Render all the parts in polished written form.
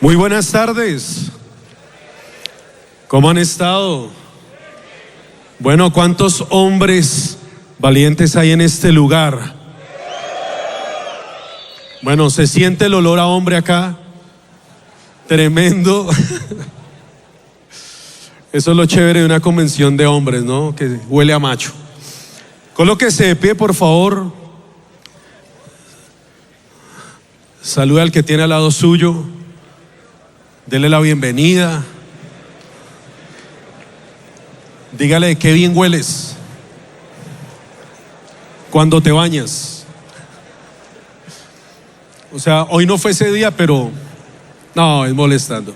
Muy buenas tardes. ¿Cómo han estado? Bueno, ¿cuántos hombres valientes hay en este lugar? Bueno, ¿se siente el olor a hombre acá? Tremendo. Eso es lo chévere de una convención de hombres, ¿no? Que huele a macho. Colóquese de pie, por favor. Saluda al que tiene al lado suyo. Dele la bienvenida. Dígale qué bien hueles cuando te bañas. O sea, hoy no fue ese día, pero no, es molestando.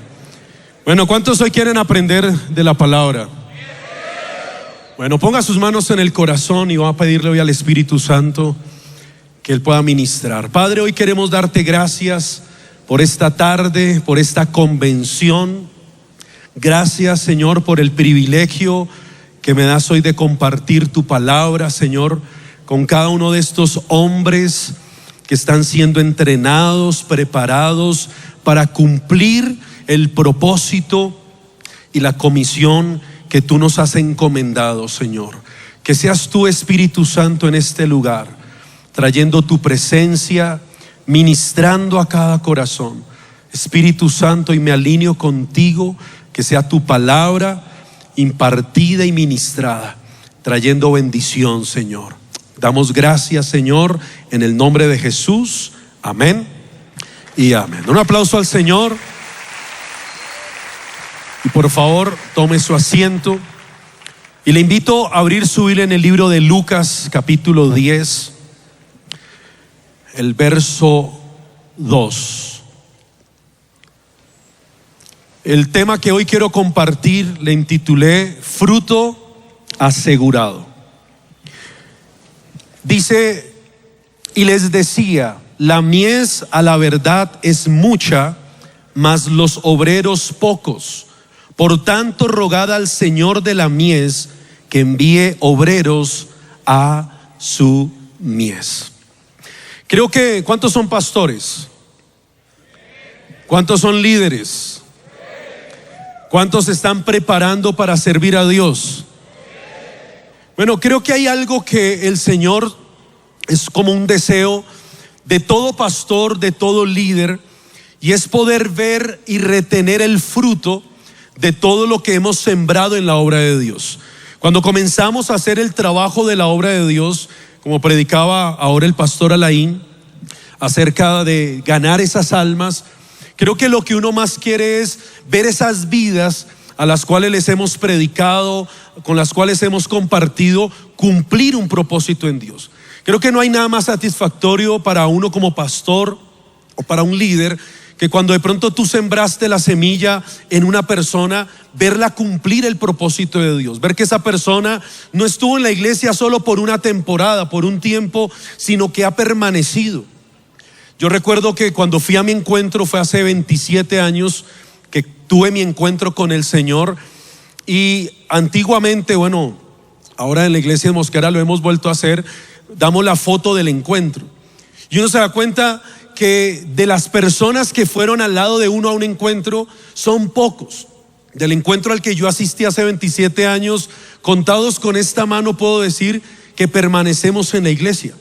Bueno, ¿cuántos hoy quieren aprender de la palabra? Bueno, ponga sus manos en el corazón y vamos a pedirle hoy al Espíritu Santo que Él pueda ministrar. Padre, hoy queremos darte gracias por esta tarde, por esta convención. Gracias, Señor, por el privilegio que me das hoy de compartir tu palabra, Señor, con cada uno de estos hombres que están siendo entrenados, preparados para cumplir el propósito y la comisión que tú nos has encomendado, Señor. Que seas tú, Espíritu Santo, en este lugar, trayendo tu presencia, ministrando a cada corazón. Espíritu Santo, y me alineo contigo, que sea tu palabra impartida y ministrada, trayendo bendición, Señor. Damos gracias, Señor, en el nombre de Jesús. Amén y amén. Un aplauso al Señor. Y por favor, tome su asiento. Y le invito a abrir su Biblia en el libro de Lucas, capítulo 10. El verso 2. El tema que hoy quiero compartir le intitulé Fruto asegurado. Dice: y les decía, la mies a la verdad es mucha, mas los obreros pocos. Por tanto, rogad al Señor de la mies que envíe obreros a su mies. Creo que, ¿cuántos son pastores? ¿Cuántos son líderes? ¿Cuántos se están preparando para servir a Dios? Bueno, creo que hay algo que el Señor es como un deseo de todo pastor, de todo líder, y es poder ver y retener el fruto de todo lo que hemos sembrado en la obra de Dios. Cuando comenzamos a hacer el trabajo de la obra de Dios, como predicaba ahora el pastor Alain, acerca de ganar esas almas, creo que lo que uno más quiere es ver esas vidas a las cuales les hemos predicado, con las cuales hemos compartido, cumplir un propósito en Dios. Creo que no hay nada más satisfactorio para uno como pastor o para un líder que cuando de pronto tú sembraste la semilla en una persona, verla cumplir el propósito de Dios, ver que esa persona no estuvo en la iglesia solo por una temporada, por un tiempo, sino que ha permanecido. Yo recuerdo que cuando fui a mi encuentro, fue hace 27 años que tuve mi encuentro con el Señor, y antiguamente, bueno, ahora en la iglesia de Mosquera lo hemos vuelto a hacer, damos la foto del encuentro y uno se da cuenta que de las personas que fueron al lado de uno a un encuentro son pocos. Del encuentro al que yo asistí hace 27 años, contados con esta mano puedo decir que permanecemos en la iglesia.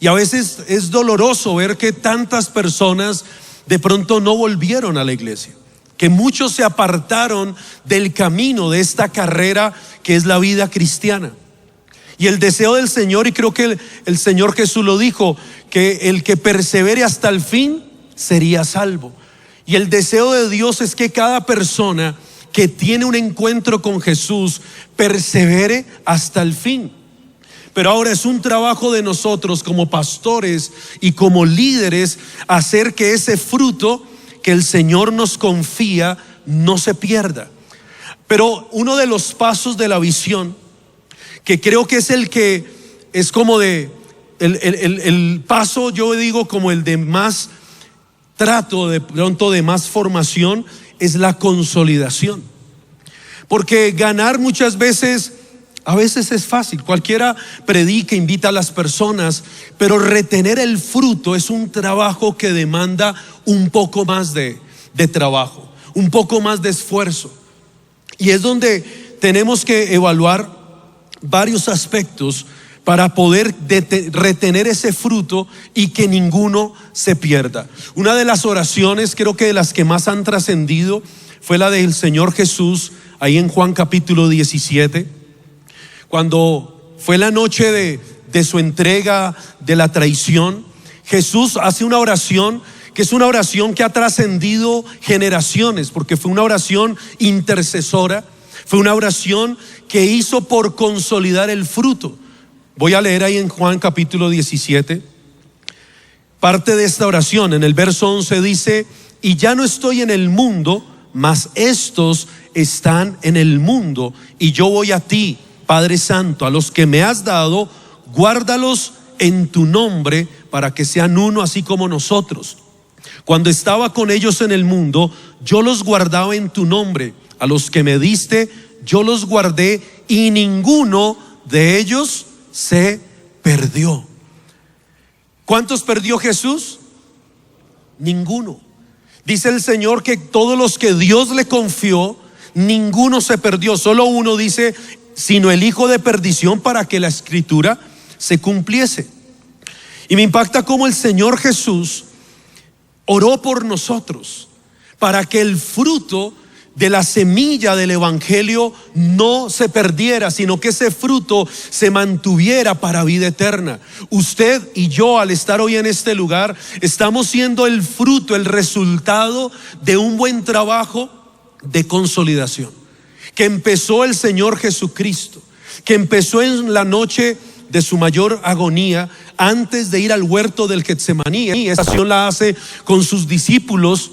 Y a veces es doloroso ver que tantas personas de pronto no volvieron a la iglesia, que muchos se apartaron del camino de esta carrera que es la vida cristiana. Y el deseo del Señor, y creo que el Señor Jesús lo dijo, que el que persevere hasta el fin sería salvo. Y el deseo de Dios es que cada persona que tiene un encuentro con Jesús persevere hasta el fin. Pero ahora es un trabajo de nosotros como pastores y como líderes hacer que ese fruto que el Señor nos confía no se pierda. Pero uno de los pasos de la visión, que creo que es el que es como de el paso, yo digo, como el de más trato, de pronto de más formación, es la consolidación. Porque ganar muchas veces, a veces es fácil, cualquiera predica, invita a las personas, pero retener el fruto es un trabajo que demanda un poco más de de trabajo, un poco más de esfuerzo. Y es donde tenemos que evaluar varios aspectos para poder retener ese fruto y que ninguno se pierda. Una de las oraciones, creo que de las que más han trascendido, fue la del Señor Jesús, ahí en Juan capítulo 17, cuando fue la noche de su entrega, de la traición. Jesús hace una oración que es una oración que ha trascendido generaciones, porque fue una oración intercesora, fue una oración que hizo por consolidar el fruto. Voy a leer ahí en Juan capítulo 17, parte de esta oración. En el verso 11 dice: y ya no estoy en el mundo, mas estos están en el mundo, y yo voy a ti, Padre Santo, a los que me has dado, guárdalos en tu nombre, para que sean uno así como nosotros. Cuando estaba con ellos en el mundo, yo los guardaba en tu nombre. A los que me diste, yo los guardé, y ninguno de ellos se perdió. ¿Cuántos perdió Jesús? Ninguno. Dice el Señor que todos los que Dios le confió, ninguno se perdió. Solo uno dice: sino el hijo de perdición, para que la escritura se cumpliese. Y me impacta cómo el Señor Jesús oró por nosotros, para que el fruto de la semilla del evangelio no se perdiera, sino que ese fruto se mantuviera para vida eterna. Usted y yo, al estar hoy en este lugar, estamos siendo el fruto, el resultado de un buen trabajo de consolidación que empezó el Señor Jesucristo, que empezó en la noche de su mayor agonía, antes de ir al huerto del Getsemaní. Y esta acción la hace con sus discípulos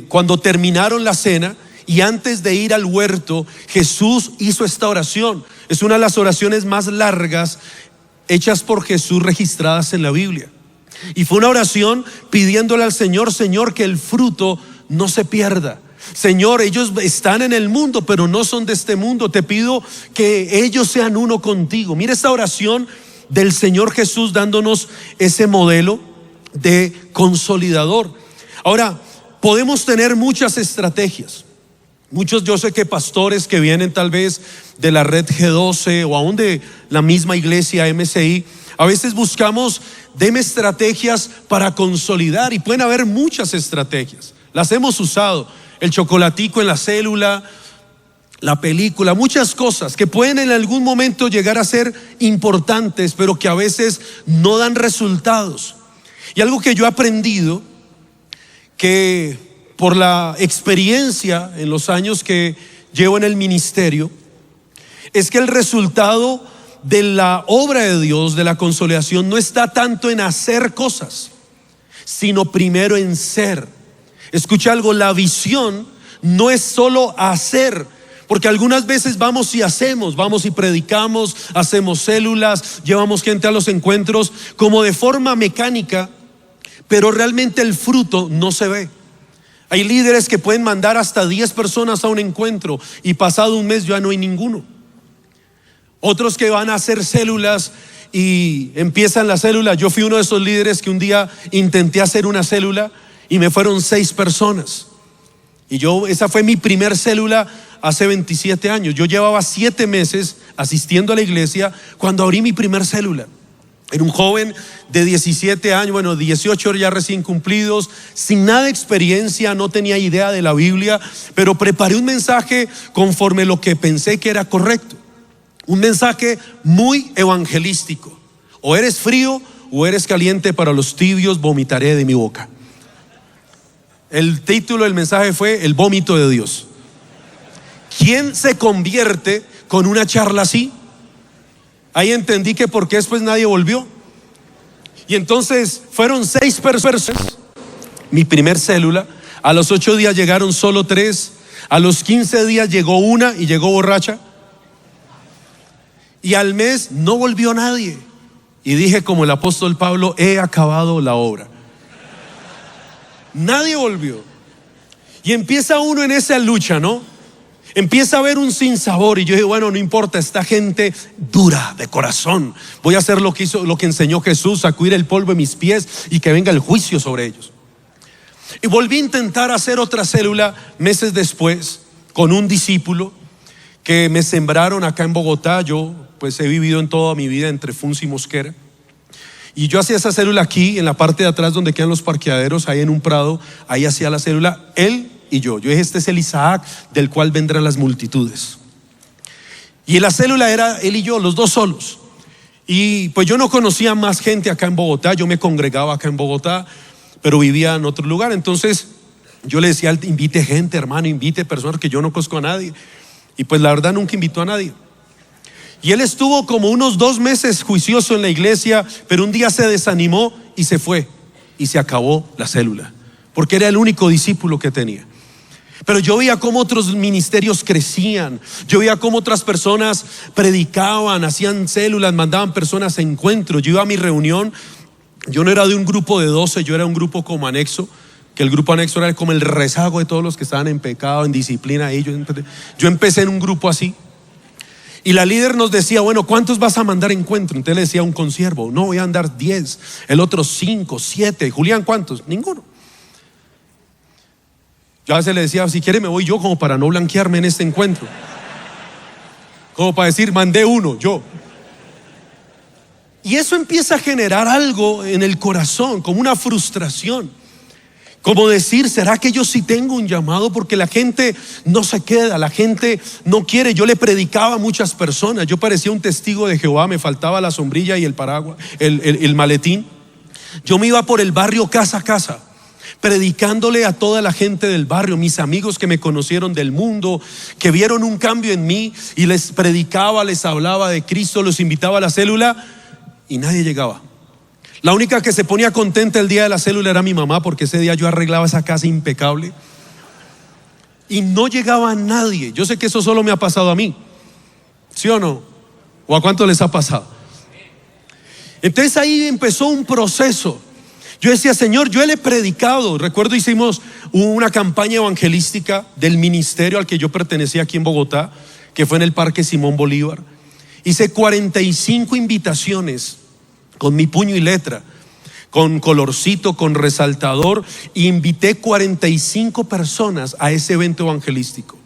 cuando terminaron la cena, y antes de ir al huerto, Jesús hizo esta oración. Es una de las oraciones más largas hechas por Jesús, registradas en la Biblia. Y fue una oración pidiéndole al Señor: Señor, que el fruto no se pierda. Señor, ellos están en el mundo, pero no son de este mundo. Te pido que ellos sean uno contigo. Mira esta oración del Señor Jesús, dándonos ese modelo de consolidador. Ahora, podemos tener muchas estrategias. Muchos, yo sé que pastores que vienen tal vez de la red G12 o aún de la misma iglesia MCI, a veces buscamos: deme estrategias para consolidar, y pueden haber muchas estrategias. Las hemos usado: el chocolatico en la célula, la película, muchas cosas que pueden en algún momento llegar a ser importantes, pero que a veces no dan resultados. Y algo que yo he aprendido, que por la experiencia en los años que llevo en el ministerio, es que el resultado de la obra de Dios, de la consolidación, no está tanto en hacer cosas, sino primero en ser. Escucha algo: la visión no es solo hacer, porque algunas veces vamos y hacemos, vamos y predicamos, hacemos células, llevamos gente a los encuentros como de forma mecánica, pero realmente el fruto no se ve. Hay líderes que pueden mandar hasta 10 personas a un encuentro y pasado un mes ya no hay ninguno. Otros que van a hacer células y empiezan la célula. Yo fui uno de esos líderes que un día intenté hacer una célula y me fueron 6 personas. Y esa fue mi primer célula hace 27 años. Yo llevaba 7 meses asistiendo a la iglesia cuando abrí mi primer célula. Era un joven de 17 años, 18 ya recién cumplidos, sin nada de experiencia, no tenía idea de la Biblia, pero preparé un mensaje conforme lo que pensé que era correcto. Un mensaje muy evangelístico: o eres frío o eres caliente, para los tibios vomitaré de mi boca. El título del mensaje fue: el vómito de Dios. ¿Quién se convierte con una charla así? Ahí entendí que por qué después nadie volvió. Y entonces fueron 6 personas, mi primer célula. A los 8 días llegaron solo 3. A los 15 días llegó una y llegó borracha. Y al mes no volvió nadie. Y dije como el apóstol Pablo: he acabado la obra. Nadie volvió. Y empieza uno en esa lucha, ¿no? Empieza a haber un sinsabor. Y yo dije: bueno, no importa, esta gente dura de corazón, voy a hacer lo que enseñó Jesús: sacudir el polvo de mis pies y que venga el juicio sobre ellos. Y volví a intentar hacer otra célula meses después con un discípulo que me sembraron acá en Bogotá. Yo pues he vivido en toda mi vida entre Funza y Mosquera. Y yo hacía esa célula aquí, en la parte de atrás donde quedan los parqueaderos, ahí en un prado, ahí hacía la célula, él y yo. Yo dije, este es el Isaac del cual vendrán las multitudes. Y la célula era él y yo, los dos solos. Y pues yo no conocía más gente acá en Bogotá, yo me congregaba acá en Bogotá, pero vivía en otro lugar. Entonces yo le decía, invite gente, hermano, invite personas, que yo no conozco a nadie. Y pues la verdad nunca invitó a nadie. Y él estuvo como unos 2 meses juicioso en la iglesia, pero un día se desanimó y se fue. Y se acabó la célula, porque era el único discípulo que tenía. Pero yo veía cómo otros ministerios crecían. Yo veía cómo otras personas predicaban, hacían células, mandaban personas a encuentros. Yo iba a mi reunión, yo no era de un grupo de 12, yo era un grupo como anexo, que el grupo anexo era como el rezago de todos los que estaban en pecado, en disciplina. Y yo empecé en un grupo así. Y la líder nos decía, bueno, ¿cuántos vas a mandar a encuentro? Entonces le decía a un consiervo, no, voy a andar 10, el otro 5, 7. Julián, ¿cuántos? Ninguno. Yo a veces le decía, si quiere me voy yo, como para no blanquearme en este encuentro, como para decir, mandé 1, yo. Y eso empieza a generar algo en el corazón, como una frustración, como decir, ¿será que yo sí tengo un llamado? Porque la gente no se queda, la gente no quiere. Yo le predicaba a muchas personas, yo parecía un testigo de Jehová, me faltaba la sombrilla y el paraguas, el maletín. Yo me iba por el barrio casa a casa, predicándole a toda la gente del barrio, mis amigos que me conocieron del mundo, que vieron un cambio en mí, y les predicaba, les hablaba de Cristo, los invitaba a la célula y nadie llegaba. La única que se ponía contenta el día de la célula era mi mamá, porque ese día yo arreglaba esa casa impecable y no llegaba nadie. Yo sé que eso solo me ha pasado a mí, ¿sí o no? ¿O a cuánto les ha pasado? Entonces ahí empezó un proceso. Yo decía, Señor, yo le he predicado. Recuerdo hicimos una campaña evangelística del ministerio al que yo pertenecía aquí en Bogotá, que fue en el Parque Simón Bolívar. Hice 45 invitaciones con mi puño y letra, con colorcito, con resaltador. Invité 45 personas a ese evento evangelístico.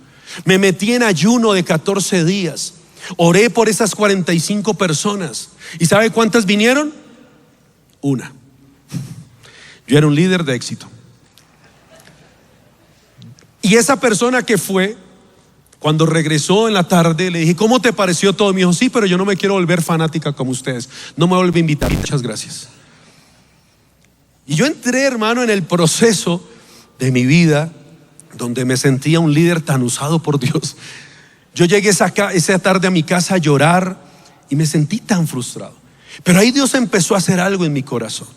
Me metí en ayuno de 14 días. Oré por esas 45 personas. ¿Y sabe cuántas vinieron? Una. Yo era un líder de éxito. Y esa persona que fue, cuando regresó en la tarde, le dije, ¿cómo te pareció todo? Me dijo, sí, pero yo no me quiero volver fanática como ustedes. No me vuelve a invitar. Muchas gracias. Y yo entré, hermano, en el proceso de mi vida, donde me sentía un líder tan usado por Dios. Yo llegué esa tarde a mi casa a llorar y me sentí tan frustrado. Pero ahí Dios empezó a hacer algo en mi corazón.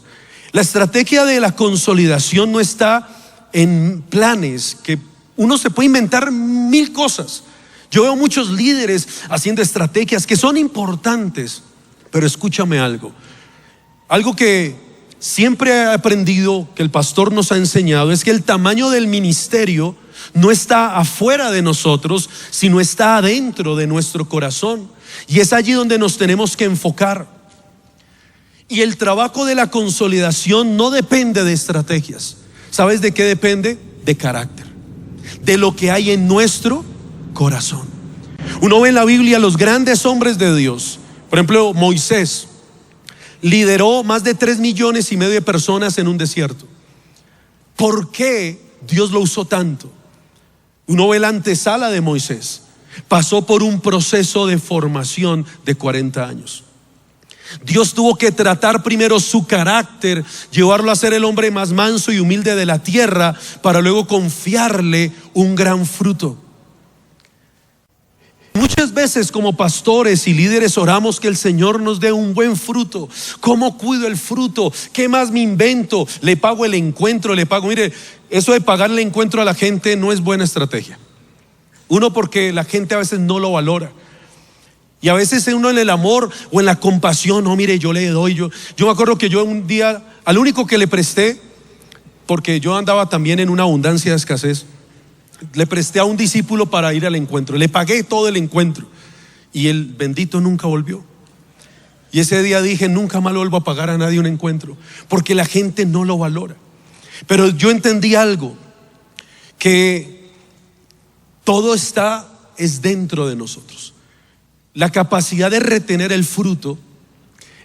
La estrategia de la consolidación no está en planes, que uno se puede inventar 1000 cosas. Yo veo muchos líderes haciendo estrategias que son importantes, pero escúchame algo que siempre he aprendido, que el pastor nos ha enseñado, es que el tamaño del ministerio no está afuera de nosotros, sino está adentro de nuestro corazón. Y es allí donde nos tenemos que enfocar. Y el trabajo de la consolidación no depende de estrategias. ¿Sabes de qué depende? De carácter, de lo que hay en nuestro corazón. Uno ve en la Biblia los grandes hombres de Dios. Por ejemplo, Moisés lideró más de 3,5 millones de personas en un desierto. ¿Por qué Dios lo usó tanto? Uno ve la antesala de Moisés. Pasó por un proceso de formación de 40 años. Dios tuvo que tratar primero su carácter, llevarlo a ser el hombre más manso y humilde de la tierra, para luego confiarle un gran fruto. Muchas veces como pastores y líderes oramos que el Señor nos dé un buen fruto. ¿Cómo cuido el fruto? ¿Qué más me invento? Le pago el encuentro, mire, eso de pagarle encuentro a la gente no es buena estrategia. Uno, porque la gente a veces no lo valora. Y a veces uno en el amor o en la compasión, no, mire, yo le doy. Yo me acuerdo que yo un día, al único que le presté, porque yo andaba también en una abundancia de escasez, le presté a un discípulo para ir al encuentro. Le pagué todo el encuentro y el bendito nunca volvió. Y ese día dije, nunca más lo vuelvo a pagar a nadie un encuentro, porque la gente no lo valora. Pero yo entendí algo, que todo es dentro de nosotros. La capacidad de retener el fruto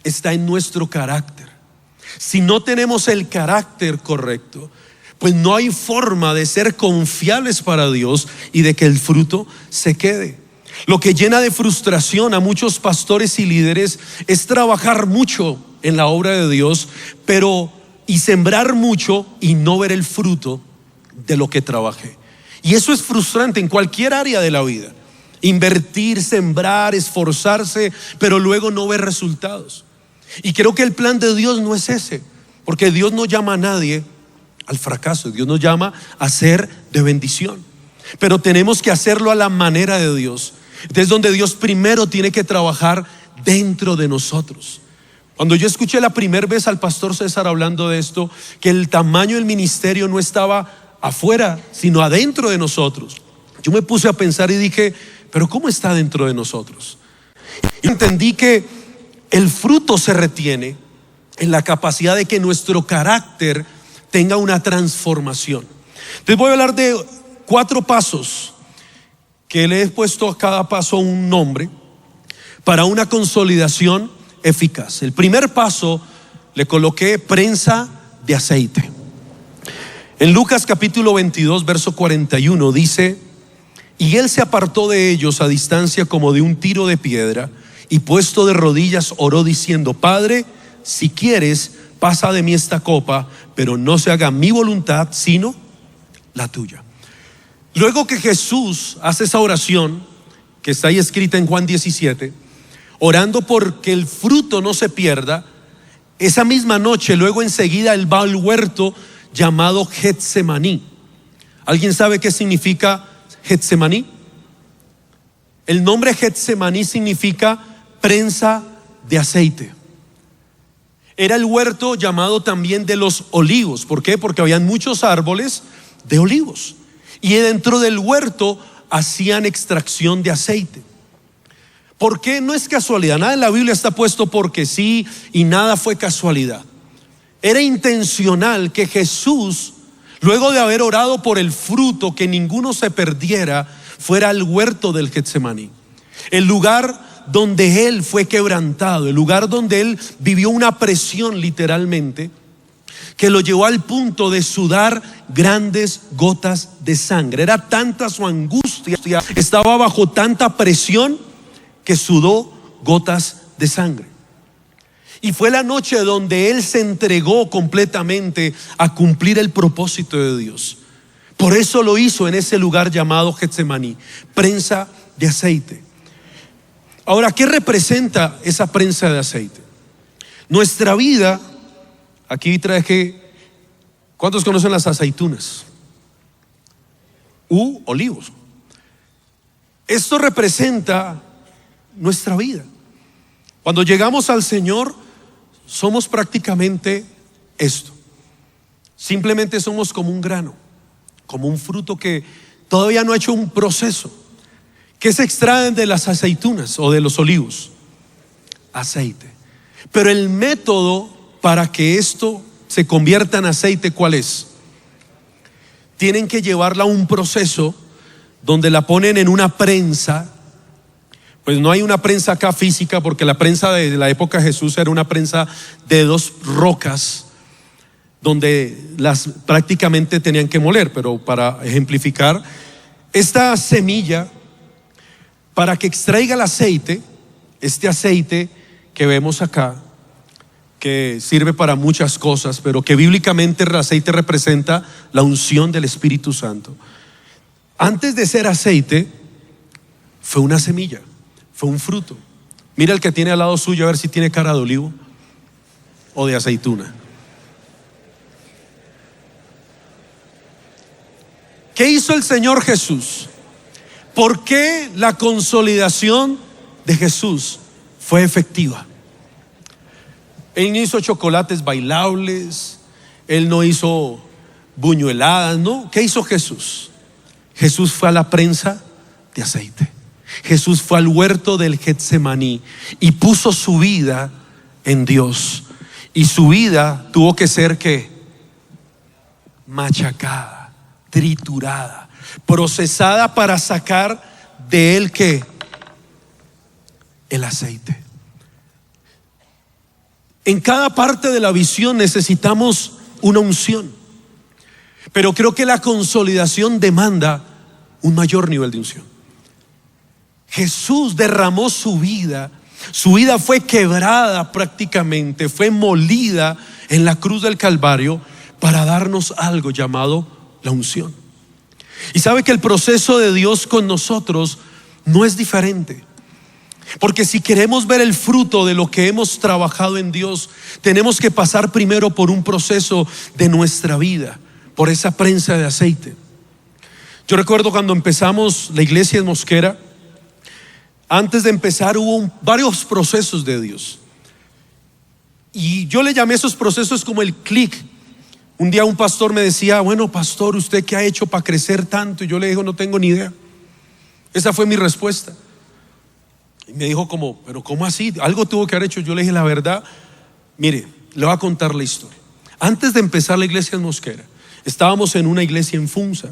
está en nuestro carácter. Si no tenemos el carácter correcto, pues no hay forma de ser confiables para Dios y de que el fruto se quede. Lo que llena de frustración a muchos pastores y líderes es trabajar mucho en la obra de Dios, y sembrar mucho y no ver el fruto de lo que trabajé. Y eso es frustrante en cualquier área de la vida. Invertir, sembrar, esforzarse, pero luego no ver resultados. Y creo que el plan de Dios no es ese, porque Dios no llama a nadie al fracaso. Dios nos llama a ser de bendición, pero tenemos que hacerlo a la manera de Dios. Entonces, donde Dios primero tiene que trabajar dentro de nosotros. Cuando yo escuché la primera vez al pastor César hablando de esto, que el tamaño del ministerio no estaba afuera, sino adentro de nosotros, yo me puse a pensar y dije, pero ¿cómo está dentro de nosotros? Y entendí que el fruto se retiene en la capacidad de que nuestro carácter tenga una transformación. Entonces voy a hablar de 4 pasos que le he puesto a cada paso un nombre para una consolidación eficaz. El primer paso le coloqué prensa de aceite. En Lucas capítulo 22 verso 41 dice: y él se apartó de ellos a distancia como de un tiro de piedra, y puesto de rodillas oró diciendo: Padre, si quieres, pasa de mí esta copa, pero no se haga mi voluntad sino la tuya. Luego que Jesús hace esa oración, que está ahí escrita en Juan 17, orando porque el fruto no se pierda, esa misma noche, luego enseguida él va al huerto llamado Getsemaní. ¿Alguien sabe qué significa Getsemaní? El nombre Getsemaní significa prensa de aceite. Era el huerto llamado también de los olivos. ¿Por qué? Porque habían muchos árboles de olivos, y dentro del huerto hacían extracción de aceite. ¿Por qué? No es casualidad. Nada en la Biblia está puesto porque sí, y nada fue casualidad. Era intencional que Jesús, luego de haber orado por el fruto, que ninguno se perdiera, fuera al huerto del Getsemaní, el lugar donde él fue quebrantado, el lugar donde él vivió una presión literalmente, que lo llevó al punto de sudar grandes gotas de sangre. Era tanta su angustia, estaba bajo tanta presión que sudó gotas de sangre. Y fue la noche donde él se entregó completamente a cumplir el propósito de Dios. Por eso lo hizo en ese lugar llamado Getsemaní, prensa de aceite. Ahora, ¿qué representa esa prensa de aceite? Nuestra vida, aquí traje, ¿cuántos conocen las aceitunas? Olivos. Esto representa nuestra vida. Cuando llegamos al Señor, somos prácticamente esto. Simplemente somos como un grano, como un fruto que todavía no ha hecho un proceso. ¿Qué se extraen de las aceitunas o de los olivos? Aceite. Pero el método para que esto se convierta en aceite, ¿cuál es? Tienen que llevarla a un proceso donde la ponen en una prensa. Pues no hay una prensa acá física, porque la prensa de la época de Jesús era una prensa de 2 rocas donde las prácticamente tenían que moler. Pero para ejemplificar, esta semilla, para que extraiga el aceite, este aceite que vemos acá, que sirve para muchas cosas, pero que bíblicamente el aceite representa la unción del Espíritu Santo. Antes de ser aceite, fue una semilla, fue un fruto. Mira el que tiene al lado suyo, a ver si tiene cara de olivo o de aceituna. ¿Qué hizo el Señor Jesús? ¿Por qué la consolidación de Jesús fue efectiva? Él no hizo chocolates bailables, él no hizo buñueladas, ¿no? ¿Qué hizo Jesús? Jesús fue a la prensa de aceite. Jesús fue al huerto del Getsemaní y puso su vida en Dios. Y su vida tuvo que ser ¿qué? machacada, triturada, procesada para sacar de él ¿qué? El aceite. En cada parte de la visión necesitamos una unción, pero creo que la consolidación demanda un mayor nivel de unción. Jesús derramó su vida fue quebrada prácticamente, fue molida en la cruz del Calvario para darnos algo llamado la unción. Y sabe que el proceso de Dios con nosotros no es diferente, porque si queremos ver el fruto de lo que hemos trabajado en Dios, tenemos que pasar primero por un proceso de nuestra vida, por esa prensa de aceite. Yo recuerdo cuando empezamos la iglesia en Mosquera, antes de empezar hubo varios procesos de Dios, y yo le llamé esos procesos como el clic. Un día un pastor me decía: bueno, pastor, ¿usted qué ha hecho para crecer tanto? Y yo le dije: no tengo ni idea. Esa fue mi respuesta. Y me dijo pero ¿cómo así? Algo tuvo que haber hecho. Yo le dije: la verdad, mire, le voy a contar la historia. Antes de empezar la iglesia en Mosquera, estábamos en una iglesia en Funza.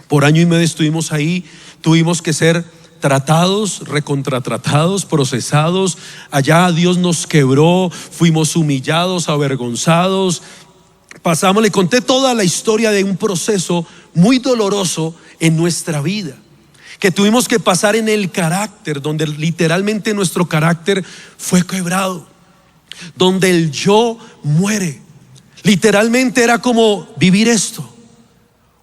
Por año y medio estuvimos ahí. Tuvimos que ser tratados, recontratratados, procesados. Allá Dios nos quebró, fuimos humillados, avergonzados. Pasamos, le conté toda la historia de un proceso muy doloroso en nuestra vida, que tuvimos que pasar en el carácter, donde literalmente nuestro carácter fue quebrado, donde el yo muere. Literalmente era como vivir esto.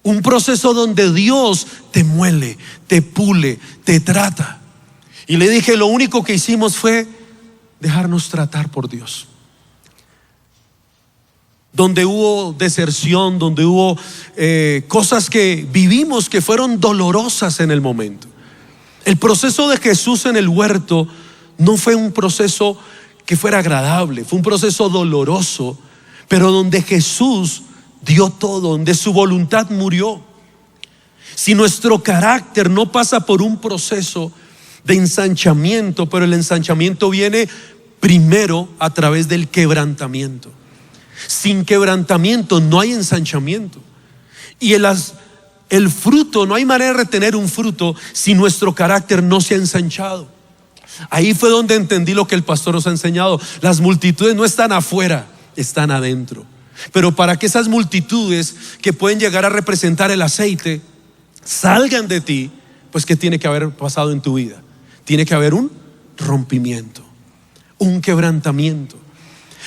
Un proceso donde Dios te muele, te pule, te trata. Y le dije: lo único que hicimos fue dejarnos tratar por Dios. Donde hubo deserción, donde hubo cosas que vivimos que fueron dolorosas en el momento. El proceso de Jesús en el huerto no fue un proceso que fuera agradable, fue un proceso doloroso, pero donde Jesús dio todo, donde su voluntad murió. Si nuestro carácter no pasa por un proceso de ensanchamiento, pero el ensanchamiento viene primero a través del quebrantamiento. Sin quebrantamiento no hay ensanchamiento. Y el fruto, no hay manera de retener un fruto si nuestro carácter no se ha ensanchado. Ahí fue donde entendí lo que el pastor nos ha enseñado. Las multitudes no están afuera, están adentro. Pero para que esas multitudes que pueden llegar a representar el aceite salgan de ti, pues ¿qué tiene que haber pasado en tu vida? Tiene que haber un rompimiento, un quebrantamiento.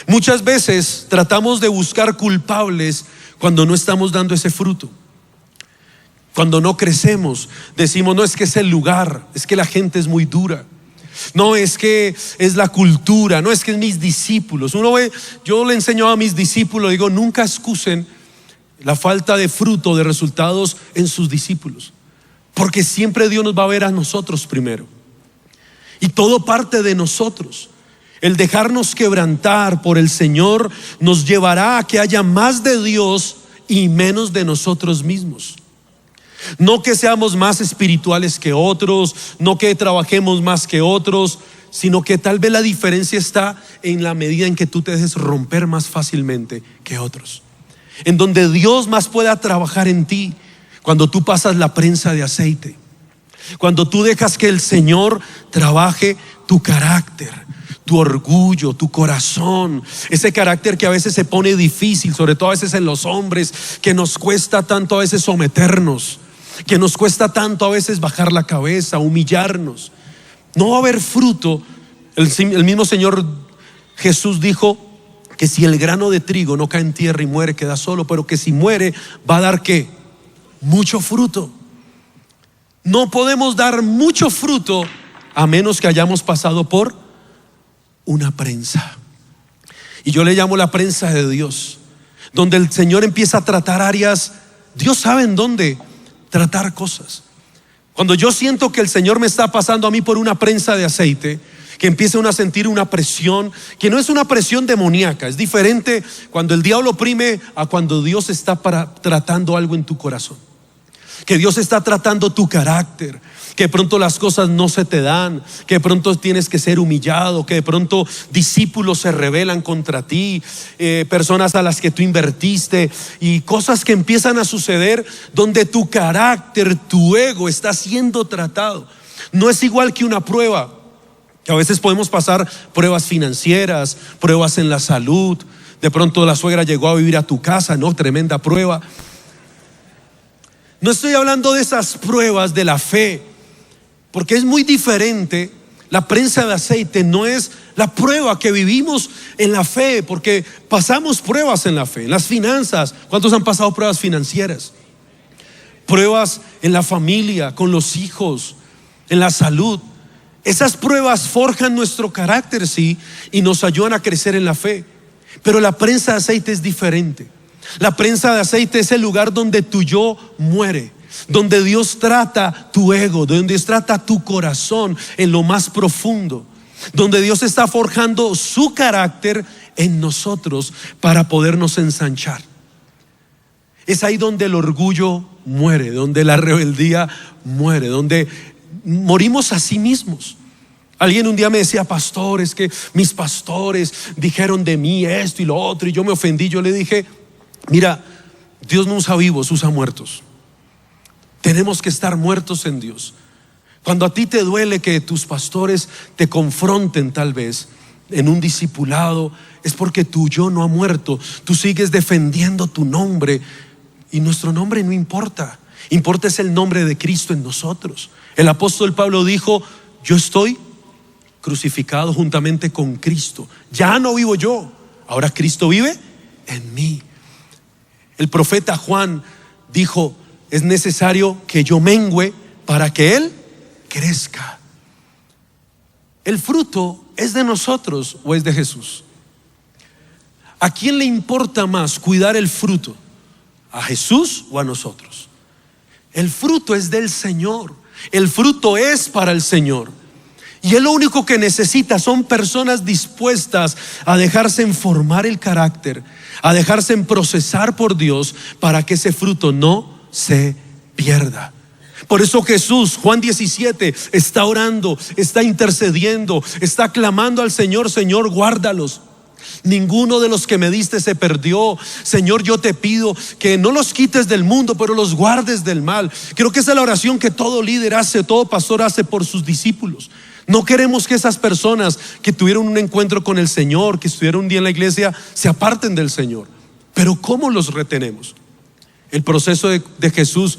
Muchas veces tratamos de buscar culpables cuando no estamos dando ese fruto. Cuando no crecemos, decimos: no, es que es el lugar, es que la gente es muy dura, no, es que es la cultura, no, es que es mis discípulos. Uno ve, yo le enseño a mis discípulos, digo: nunca excusen la falta de fruto, de resultados en sus discípulos, porque siempre Dios nos va a ver a nosotros primero, y todo parte de nosotros. El dejarnos quebrantar por el Señor nos llevará a que haya más de Dios y menos de nosotros mismos. No que seamos más espirituales que otros, no que trabajemos más que otros, sino que tal vez la diferencia está en la medida en que tú te dejes romper más fácilmente que otros, en donde Dios más pueda trabajar en ti. Cuando tú pasas la prensa de aceite, cuando tú dejas que el Señor trabaje tu carácter, tu orgullo, tu corazón, ese carácter que a veces se pone difícil, sobre todo a veces en los hombres, que nos cuesta tanto a veces someternos, que nos cuesta tanto a veces bajar la cabeza, humillarnos. No va a haber fruto. El mismo Señor Jesús dijo que si el grano de trigo no cae en tierra y muere, queda solo, pero que si muere va a dar ¿qué? Mucho fruto. No podemos dar mucho fruto a menos que hayamos pasado por una prensa. Y yo le llamo la prensa de Dios, donde el Señor empieza a tratar áreas. Dios sabe en dónde tratar cosas. Cuando yo siento que el Señor me está pasando a mí por una prensa de aceite, que empieza uno a sentir una presión, que no es una presión demoníaca, es diferente cuando el diablo oprime a cuando Dios está tratando algo en tu corazón, que Dios está tratando tu carácter, que de pronto las cosas no se te dan, que de pronto tienes que ser humillado, que de pronto discípulos se rebelan contra ti, personas a las que tú invertiste y cosas que empiezan a suceder donde tu carácter, tu ego está siendo tratado. No es igual que una prueba, que a veces podemos pasar pruebas financieras, pruebas en la salud. De pronto la suegra llegó a vivir a tu casa, ¿no? Tremenda prueba. No estoy hablando de esas pruebas de la fe, porque es muy diferente. La prensa de aceite no es la prueba que vivimos en la fe, porque pasamos pruebas en la fe, en las finanzas. ¿Cuántos han pasado pruebas financieras? Pruebas en la familia, con los hijos, en la salud. Esas pruebas forjan nuestro carácter, sí, y nos ayudan a crecer en la fe. Pero la prensa de aceite es diferente. La prensa de aceite es el lugar donde tu yo muere, donde Dios trata tu ego, donde Dios trata tu corazón en lo más profundo, donde Dios está forjando su carácter en nosotros para podernos ensanchar. Es ahí donde el orgullo muere, donde la rebeldía muere, donde morimos a sí mismos. Alguien un día me decía: pastor, es que mis pastores dijeron de mí esto y lo otro, y yo me ofendí. Yo le dije: mira, Dios no usa vivos, usa muertos. Tenemos que estar muertos en Dios. Cuando a ti te duele que tus pastores te confronten tal vez en un discipulado, es porque tu yo no ha muerto. Tú sigues defendiendo tu nombre, y nuestro nombre no importa. Importa es el nombre de Cristo en nosotros. El apóstol Pablo dijo: yo estoy crucificado juntamente con Cristo. Ya no vivo yo, ahora Cristo vive en mí. El profeta Juan dijo: es necesario que yo mengüe para que Él crezca. ¿El fruto es de nosotros o es de Jesús? ¿A quién le importa más cuidar el fruto? ¿A Jesús o a nosotros? El fruto es del Señor. El fruto es para el Señor. Y Él lo único que necesita son personas dispuestas a dejarse formar el carácter, a dejarse procesar por Dios para que ese fruto no se pierda. Por eso Jesús, Juan 17, está orando, está intercediendo, está clamando al Señor: Señor, guárdalos. Ninguno de los que me diste se perdió. Señor, yo te pido que no los quites del mundo, pero los guardes del mal. Creo que esa es la oración que todo líder hace, todo pastor hace por sus discípulos. No queremos que esas personas que tuvieron un encuentro con el Señor, que estuvieron un día en la iglesia, se aparten del Señor. Pero ¿cómo los retenemos? El proceso de Jesús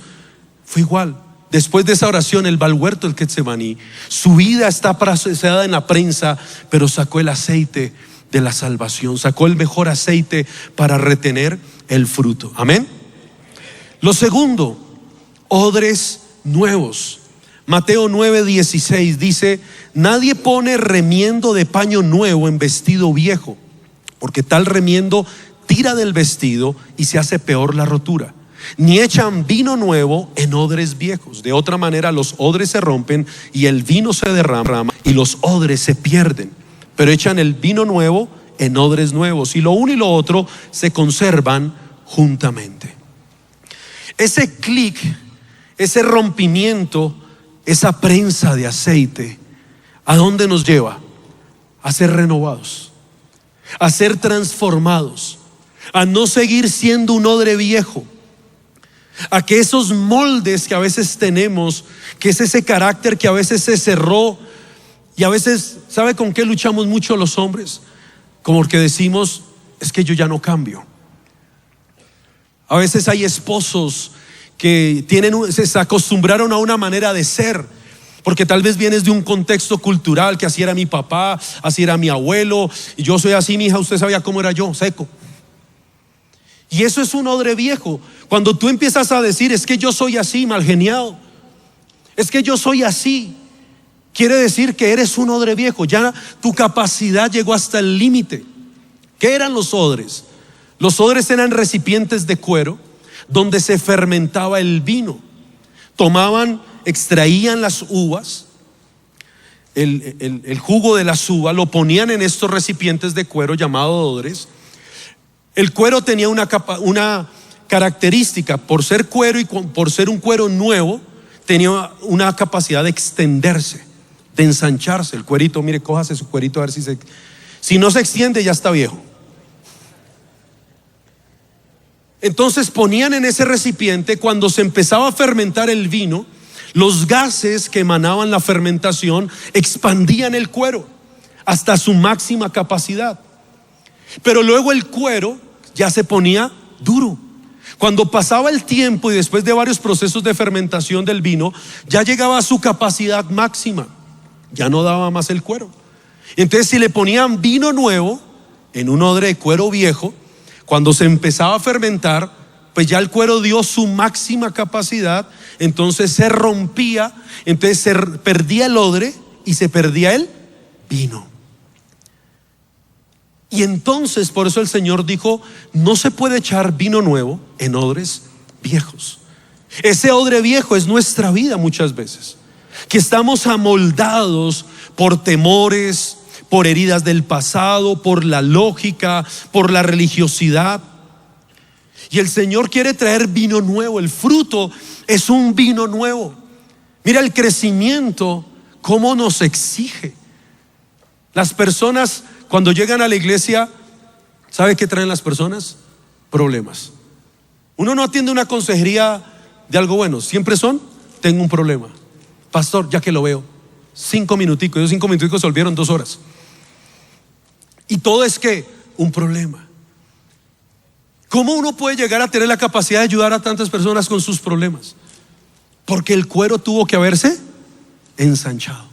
fue igual. Después de esa oración, él va al huerto del Getsemaní. Su vida está procesada en la prensa, pero sacó el aceite de la salvación, sacó el mejor aceite para retener el fruto. Amén. Lo segundo, odres nuevos. Mateo 9:16 dice: nadie pone remiendo de paño nuevo en vestido viejo, porque tal remiendo tira del vestido y se hace peor la rotura. Ni echan vino nuevo en odres viejos. De otra manera los odres se rompen y el vino se derrama y los odres se pierden. Pero echan el vino nuevo en odres nuevos, y lo uno y lo otro se conservan juntamente. Ese clic, ese rompimiento, esa prensa de aceite, ¿a dónde nos lleva? A ser renovados, a ser transformados, a no seguir siendo un odre viejo, a que esos moldes que a veces tenemos, que es ese carácter que a veces se cerró. Y a veces, ¿sabe con qué luchamos mucho los hombres? Como que decimos: es que yo ya no cambio. A veces hay esposos que se acostumbraron a una manera de ser, porque tal vez vienes de un contexto cultural, que así era mi papá, así era mi abuelo, y yo soy así, mi hija, usted sabía cómo era yo, seco. Y eso es un odre viejo. Cuando tú empiezas a decir: es que yo soy así, mal geniado, es que yo soy así, quiere decir que eres un odre viejo. Ya tu capacidad llegó hasta el límite. ¿Qué eran los odres? Los odres eran recipientes de cuero donde se fermentaba el vino. Extraían las uvas, el jugo de las uvas, lo ponían en estos recipientes de cuero llamados odres. El cuero tenía una característica: por ser cuero y por ser un cuero nuevo, tenía una capacidad de extenderse, de ensancharse. El cuerito, mire, cójase su cuerito a ver si no se extiende, ya está viejo. Entonces ponían en ese recipiente, cuando se empezaba a fermentar el vino, los gases que emanaban la fermentación expandían el cuero hasta su máxima capacidad. Pero luego el cuero ya se ponía duro. Cuando pasaba el tiempo y después de varios procesos de fermentación del vino, ya llegaba a su capacidad máxima, ya no daba más el cuero. Entonces, si le ponían vino nuevo en un odre de cuero viejo, cuando se empezaba a fermentar, pues ya el cuero dio su máxima capacidad, entonces se rompía, entonces se perdía el odre y se perdía el vino. Y entonces por eso el Señor dijo: no se puede echar vino nuevo en odres viejos. Ese odre viejo es nuestra vida muchas veces, que estamos amoldados por temores, por heridas del pasado, por la lógica, por la religiosidad. Y el Señor quiere traer vino nuevo. El fruto es un vino nuevo. Mira el crecimiento, cómo nos exige. Las personas cuando llegan a la iglesia, ¿sabe qué traen las personas? Problemas. Uno no atiende una consejería de algo bueno, siempre tengo un problema. Pastor, ya que lo veo, 5 minuticos, esos 5 minuticos se volvieron 2 horas. Y todo es que un problema. ¿Cómo uno puede llegar a tener la capacidad de ayudar a tantas personas con sus problemas? Porque el cuero tuvo que haberse ensanchado.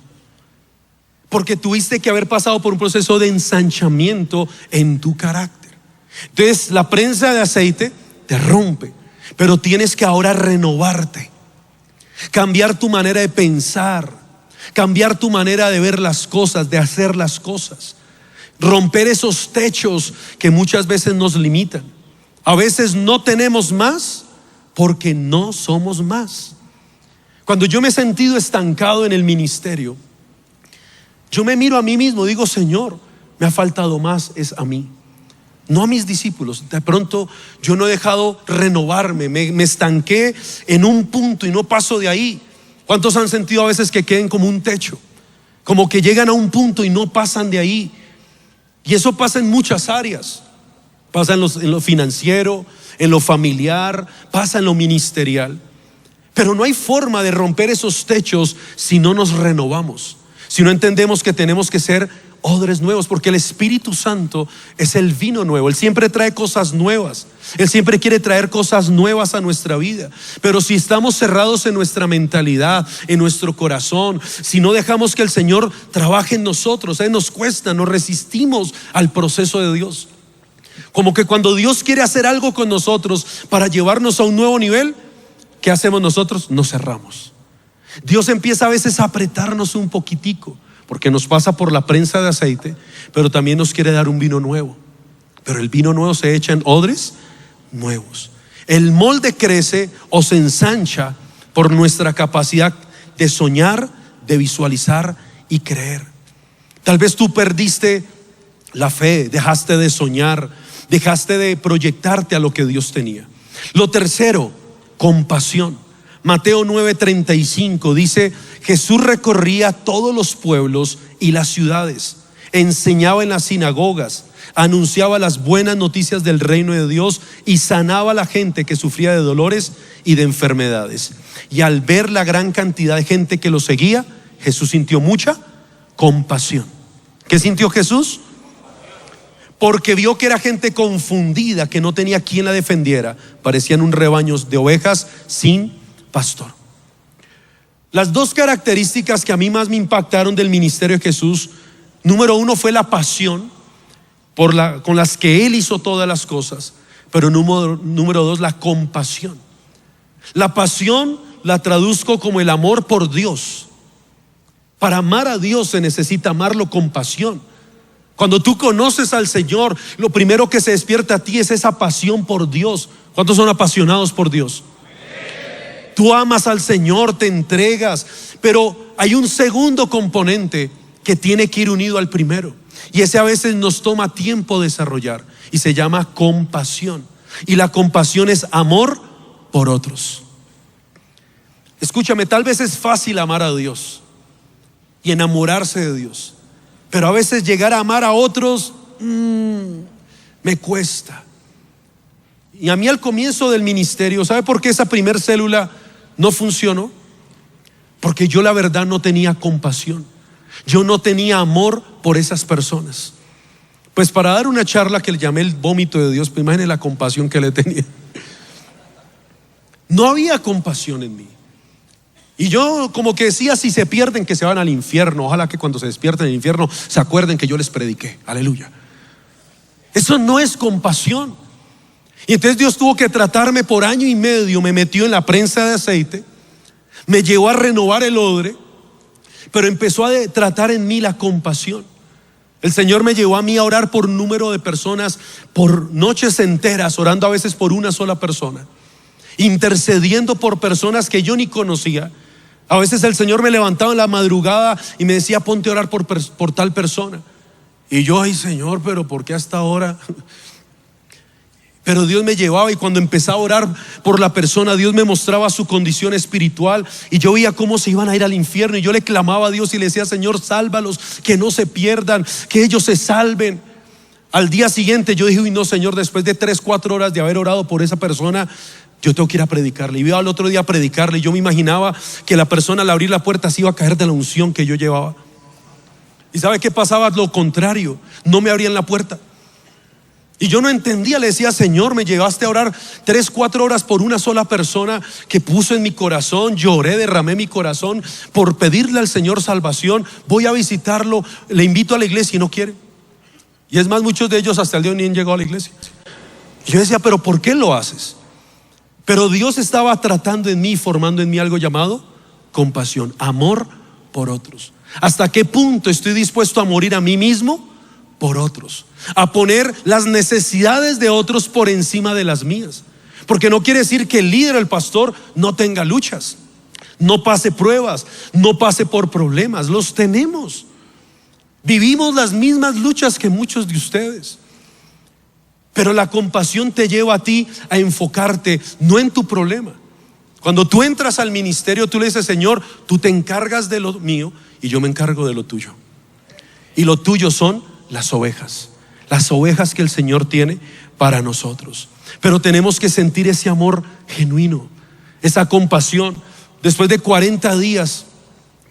Porque tuviste que haber pasado por un proceso de ensanchamiento en tu carácter. Entonces la prensa de aceite te rompe, pero tienes que ahora renovarte, cambiar tu manera de pensar, cambiar tu manera de ver las cosas, de hacer las cosas, romper esos techos que muchas veces nos limitan. A veces no tenemos más porque no somos más. Cuando yo me he sentido estancado en el ministerio, yo me miro a mí mismo, digo: Señor, me ha faltado más, es a mí, no a mis discípulos. De pronto yo no he dejado renovarme, me estanqué en un punto y no paso de ahí. ¿Cuántos han sentido a veces que queden como un techo? Como que llegan a un punto y no pasan de ahí. Y eso pasa en muchas áreas. Pasa en lo financiero, en lo familiar, pasa en lo ministerial. Pero no hay forma de romper esos techos si no nos renovamos, si no entendemos que tenemos que ser odres nuevos, porque el Espíritu Santo es el vino nuevo. Él siempre trae cosas nuevas, Él siempre quiere traer cosas nuevas a nuestra vida. Pero si estamos cerrados en nuestra mentalidad, en nuestro corazón, si no dejamos que el Señor trabaje en nosotros, nos cuesta, nos resistimos al proceso de Dios. Como que cuando Dios quiere hacer algo con nosotros para llevarnos a un nuevo nivel, ¿qué hacemos nosotros? Nos cerramos. Dios empieza a veces a apretarnos un poquitico, porque nos pasa por la prensa de aceite, pero también nos quiere dar un vino nuevo. Pero el vino nuevo se echa en odres nuevos. El molde crece o se ensancha por nuestra capacidad de soñar, de visualizar y creer. Tal vez tú perdiste la fe, dejaste de soñar, dejaste de proyectarte a lo que Dios tenía. Lo tercero, compasión. Mateo 9:35 dice: Jesús recorría todos los pueblos y las ciudades, enseñaba en las sinagogas, anunciaba las buenas noticias del reino de Dios y sanaba a la gente que sufría de dolores y de enfermedades. Y al ver la gran cantidad de gente que lo seguía, Jesús sintió mucha compasión. ¿Qué sintió Jesús? Porque vio que era gente confundida, que no tenía quien la defendiera. Parecían un rebaño de ovejas sin pastor. Las dos características que a mí más me impactaron del ministerio de Jesús: número uno fue la pasión con las que Él hizo todas las cosas, pero número dos, la compasión. La pasión la traduzco como el amor por Dios. Para amar a Dios se necesita amarlo con pasión. Cuando tú conoces al Señor, lo primero que se despierta a ti es esa pasión por Dios. ¿Cuántos son apasionados por Dios? Tú amas al Señor, te entregas, pero hay un segundo componente que tiene que ir unido al primero, y ese a veces nos toma tiempo desarrollar, y se llama compasión. Y la compasión es amor por otros. Escúchame, tal vez es fácil amar a Dios y enamorarse de Dios, pero a veces llegar a amar a otros me cuesta. Y a mí al comienzo del ministerio, ¿sabe por qué esa primer célula no funcionó? Porque yo la verdad no tenía compasión, yo no tenía amor por esas personas. Pues para dar una charla que le llamé el vómito de Dios, pues imagínense la compasión que le tenía. No había compasión en mí. Y yo como que decía, si se pierden, que se van al infierno. Ojalá que cuando se despierten en el infierno se acuerden que yo les prediqué. Aleluya. Eso no es compasión. Y entonces Dios tuvo que tratarme por año y medio. Me metió en la prensa de aceite, me llevó a renovar el odre, pero empezó a tratar en mí la compasión. El Señor me llevó a mí a orar por un número de personas, por noches enteras, orando a veces por una sola persona, intercediendo por personas que yo ni conocía. A veces el Señor me levantaba en la madrugada y me decía, ponte a orar por tal persona. Y yo, ay Señor, pero ¿por qué hasta ahora? Pero Dios me llevaba, y cuando empezaba a orar por la persona, Dios me mostraba su condición espiritual y yo veía cómo se iban a ir al infierno, y yo le clamaba a Dios y le decía, Señor, sálvalos, que no se pierdan, que ellos se salven. Al día siguiente yo dije, uy no Señor, después de 3-4 horas de haber orado por esa persona, yo tengo que ir a predicarle. Y iba al otro día a predicarle, y yo me imaginaba que la persona al abrir la puerta se iba a caer de la unción que yo llevaba. ¿Y sabe qué pasaba? Lo contrario, no me abrían la puerta. Y yo no entendía, le decía, Señor, me llevaste a orar 3-4 horas por una sola persona que puso en mi corazón, lloré, derramé mi corazón por pedirle al Señor salvación, voy a visitarlo, le invito a la iglesia y no quiere. Y es más, muchos de ellos hasta el día de hoy ni han llegado a la iglesia. Y yo decía, pero ¿por qué lo haces? Pero Dios estaba tratando en mí, formando en mí algo llamado compasión, amor por otros. ¿Hasta qué punto estoy dispuesto a morir a mí mismo por otros? A poner las necesidades de otros por encima de las mías. Porque no quiere decir que el líder, el pastor, no tenga luchas, no pase pruebas, no pase por problemas. Los tenemos. Vivimos las mismas luchas que muchos de ustedes. Pero la compasión te lleva a ti a enfocarte no en tu problema. Cuando tú entras al ministerio, tú le dices, Señor, tú te encargas de lo mío y yo me encargo de lo tuyo. Y lo tuyo son las ovejas que el Señor tiene para nosotros. Pero tenemos que sentir ese amor genuino, esa compasión. Después de 40 días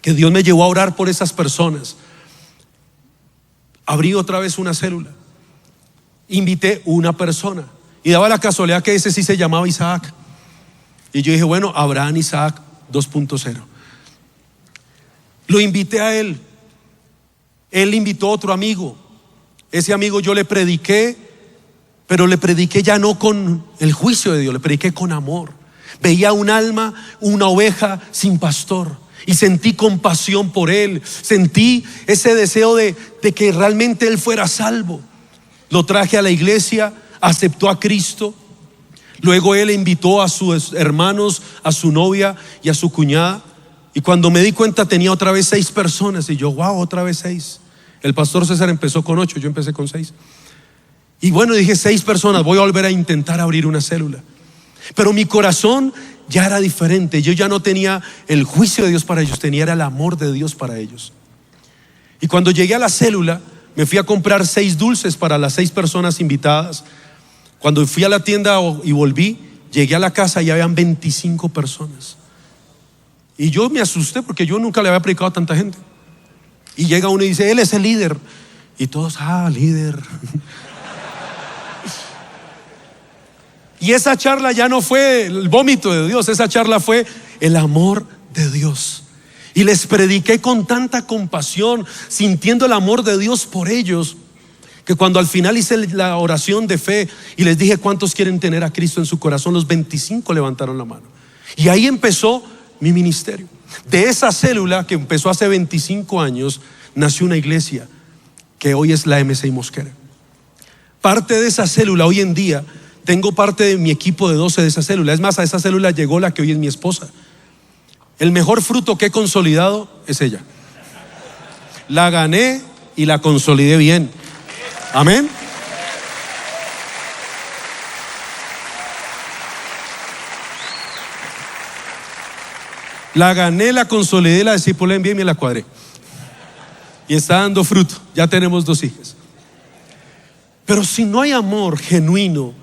que Dios me llevó a orar por esas personas, abrí otra vez una célula, invité una persona, y daba la casualidad que ese sí se llamaba Isaac. Y yo dije, bueno, Abraham Isaac 2.0. Lo invité a él. Él invitó a otro amigo. Ese amigo yo le prediqué, pero le prediqué ya no con el juicio de Dios, le prediqué con amor. Veía un alma, una oveja sin pastor, y sentí compasión por él. Sentí ese deseo de que realmente él fuera salvo. Lo traje a la iglesia, aceptó a Cristo. Luego él invitó a sus hermanos, a su novia y a su cuñada. Y cuando me di cuenta tenía otra vez 6 personas. Y yo, wow, otra vez 6. El pastor César empezó con 8, yo empecé con 6. Y bueno, dije 6 personas, voy a volver a intentar abrir una célula. Pero mi corazón ya era diferente. Yo ya no tenía el juicio de Dios para ellos, tenía el amor de Dios para ellos. Y cuando llegué a la célula, me fui a comprar 6 dulces para las 6 personas invitadas. Cuando fui a la tienda y volví, llegué a la casa y habían 25 personas. Y yo me asusté porque yo nunca le había predicado a tanta gente. Y llega uno y dice, él es el líder. Y todos, líder. Y esa charla ya no fue el vómito de Dios, esa charla fue el amor de Dios. Y les prediqué con tanta compasión, sintiendo el amor de Dios por ellos, que cuando al final hice la oración de fe y les dije, ¿cuántos quieren tener a Cristo en su corazón? Los 25 levantaron la mano. Y ahí empezó mi ministerio. De esa célula que empezó hace 25 años, nació una iglesia que hoy es la MCI Mosquera. Parte de esa célula hoy en día, tengo parte de mi equipo de 12 de esa célula. Es más, a esa célula llegó la que hoy es mi esposa. El mejor fruto que he consolidado es ella. La gané y la consolidé bien. Amén. La gané, la consolidé, la discipulé bien y me la cuadré. Y está dando fruto. Ya tenemos 2 hijas. Pero si no hay amor genuino,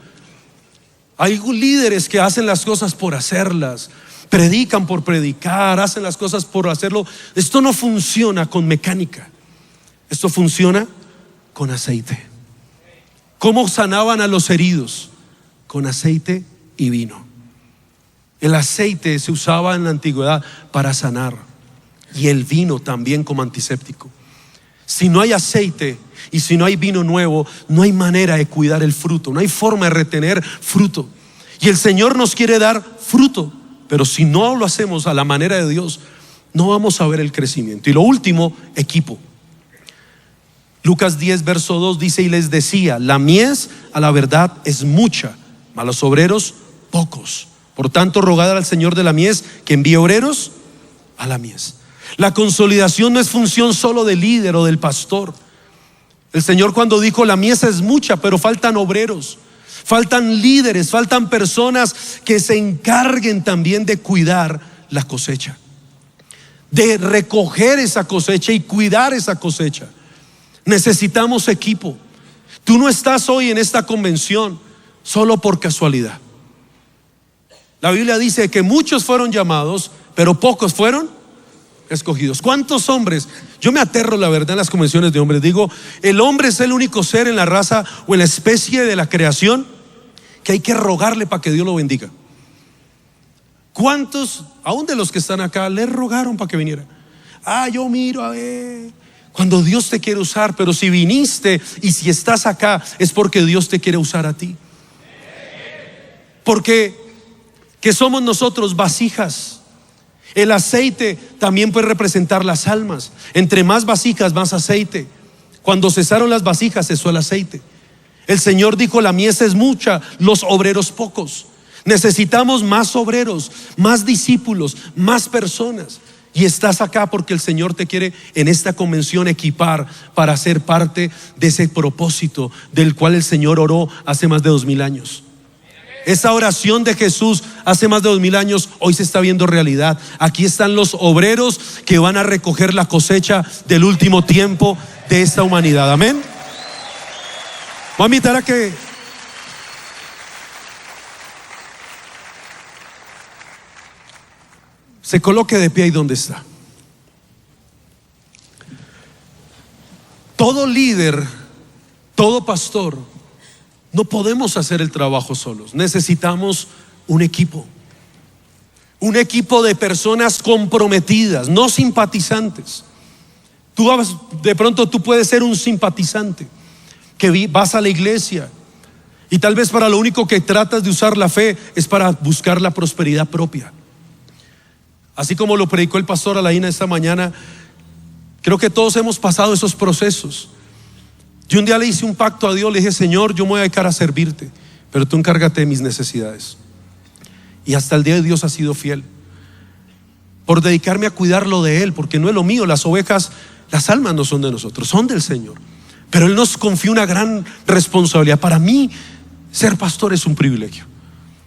hay líderes que hacen las cosas por hacerlas, predican por predicar, hacen las cosas por hacerlo. Esto no funciona con mecánica. Esto funciona con aceite. ¿Cómo sanaban a los heridos? Con aceite y vino. El aceite se usaba en la antigüedad para sanar, y el vino también como antiséptico. Si no hay aceite y si no hay vino nuevo, no hay manera de cuidar el fruto, no hay forma de retener fruto. Y el Señor nos quiere dar fruto, pero si no lo hacemos a la manera de Dios, no vamos a ver el crecimiento. Y lo último, equipo. Lucas 10 verso 2 dice: y les decía, la mies a la verdad es mucha, mas los obreros pocos. Por tanto, rogad al Señor de la mies que envíe obreros a la mies. La consolidación no es función solo del líder o del pastor. El Señor, cuando dijo la mies es mucha, pero faltan obreros, faltan líderes, faltan personas que se encarguen también de cuidar la cosecha, de recoger esa cosecha y cuidar esa cosecha. Necesitamos equipo. Tú no estás hoy en esta convención solo por casualidad. La Biblia dice que muchos fueron llamados, pero pocos fueron escogidos. ¿Cuántos hombres? Yo me aterro, la verdad, en las convenciones de hombres. Digo, el hombre es el único ser en la raza o en la especie de la creación que hay que rogarle para que Dios lo bendiga. ¿Cuántos, aún de los que están acá, le rogaron para que viniera? Yo miro a ver. Cuando Dios te quiere usar, pero si viniste y si estás acá, es porque Dios te quiere usar a ti. Porque que somos nosotros vasijas. El aceite también puede representar las almas. Entre más vasijas, más aceite. Cuando cesaron las vasijas, cesó el aceite. El Señor dijo: la mies es mucha, los obreros pocos. Necesitamos más obreros, más discípulos, más personas. Y estás acá porque el Señor te quiere en esta convención equipar para ser parte de ese propósito del cual el Señor oró hace más de 2000 años. Esa oración de Jesús hace más de 2000 años hoy se está viendo realidad. Aquí están los obreros que van a recoger la cosecha del último tiempo de esta humanidad. Amén. Voy a invitar a que se coloque de pie ahí donde está. Todo líder, todo pastor, no podemos hacer el trabajo solos. Necesitamos un equipo de personas comprometidas, no simpatizantes. De pronto tú puedes ser un simpatizante que vas a la iglesia y tal vez para lo único que tratas de usar la fe es para buscar la prosperidad propia. Así como lo predicó el pastor Alaina esta mañana, creo que todos hemos pasado esos procesos. Yo un día le hice un pacto a Dios, le dije: Señor, yo me voy a dedicar a servirte, pero tú encárgate de mis necesidades. Y hasta el día de Dios ha sido fiel, por dedicarme a cuidar lo de Él, porque no es lo mío. Las ovejas, las almas no son de nosotros, son del Señor. Pero Él nos confió una gran responsabilidad. Para mí, ser pastor es un privilegio,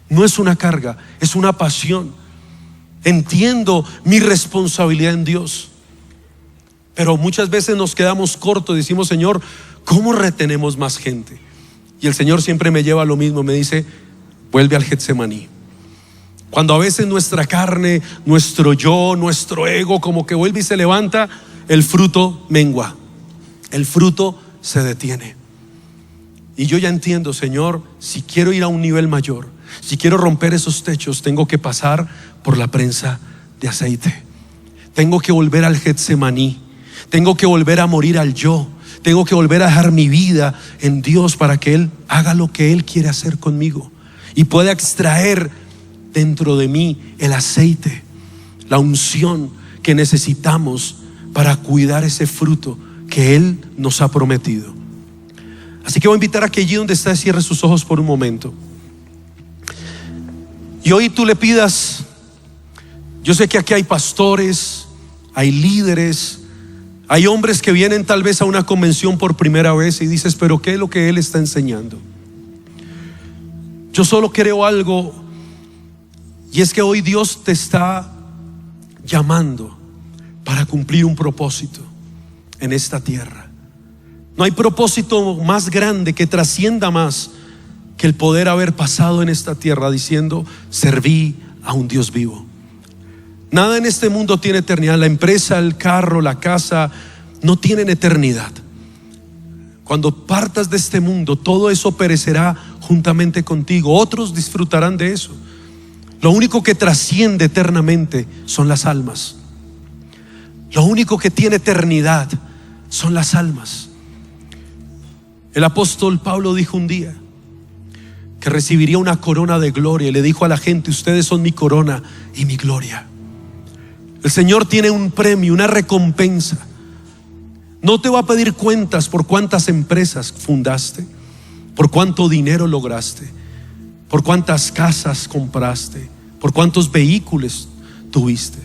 no es una carga, es una pasión. Entiendo mi responsabilidad en Dios, pero muchas veces nos quedamos cortos y decimos: Señor, ¿cómo retenemos más gente? Y el Señor siempre me lleva a lo mismo, me dice: vuelve al Getsemaní. Cuando a veces nuestra carne, nuestro yo, nuestro ego como que vuelve y se levanta, el fruto mengua, el fruto se detiene. Y yo ya entiendo: Señor, si quiero ir a un nivel mayor, si quiero romper esos techos, tengo que pasar por la prensa de aceite. Tengo que volver al Getsemaní. Tengo que volver a morir al yo. Tengo que volver a dejar mi vida en Dios para que Él haga lo que Él quiere hacer conmigo y pueda extraer dentro de mí el aceite, la unción que necesitamos para cuidar ese fruto que Él nos ha prometido. Así que voy a invitar a que allí donde está cierre sus ojos por un momento. Y hoy tú le pidas, yo sé que aquí hay pastores, hay líderes, hay hombres que vienen tal vez a una convención por primera vez y dices: pero ¿qué es lo que Él está enseñando? Yo solo creo algo, y es que hoy Dios te está llamando para cumplir un propósito en esta tierra. No hay propósito más grande que trascienda más que el poder haber pasado en esta tierra diciendo: serví a un Dios vivo. Nada en este mundo tiene eternidad. La empresa, el carro, la casa no tienen eternidad. Cuando partas de este mundo, todo eso perecerá juntamente contigo. Otros disfrutarán de eso. Lo único que trasciende eternamente son las almas. Lo único que tiene eternidad son las almas. El apóstol Pablo dijo un día que recibiría una corona de gloria y le dijo a la gente: ustedes son mi corona y mi gloria. El Señor tiene un premio, una recompensa. No te va a pedir cuentas por cuántas empresas fundaste, por cuánto dinero lograste, por cuántas casas compraste, por cuántos vehículos tuviste.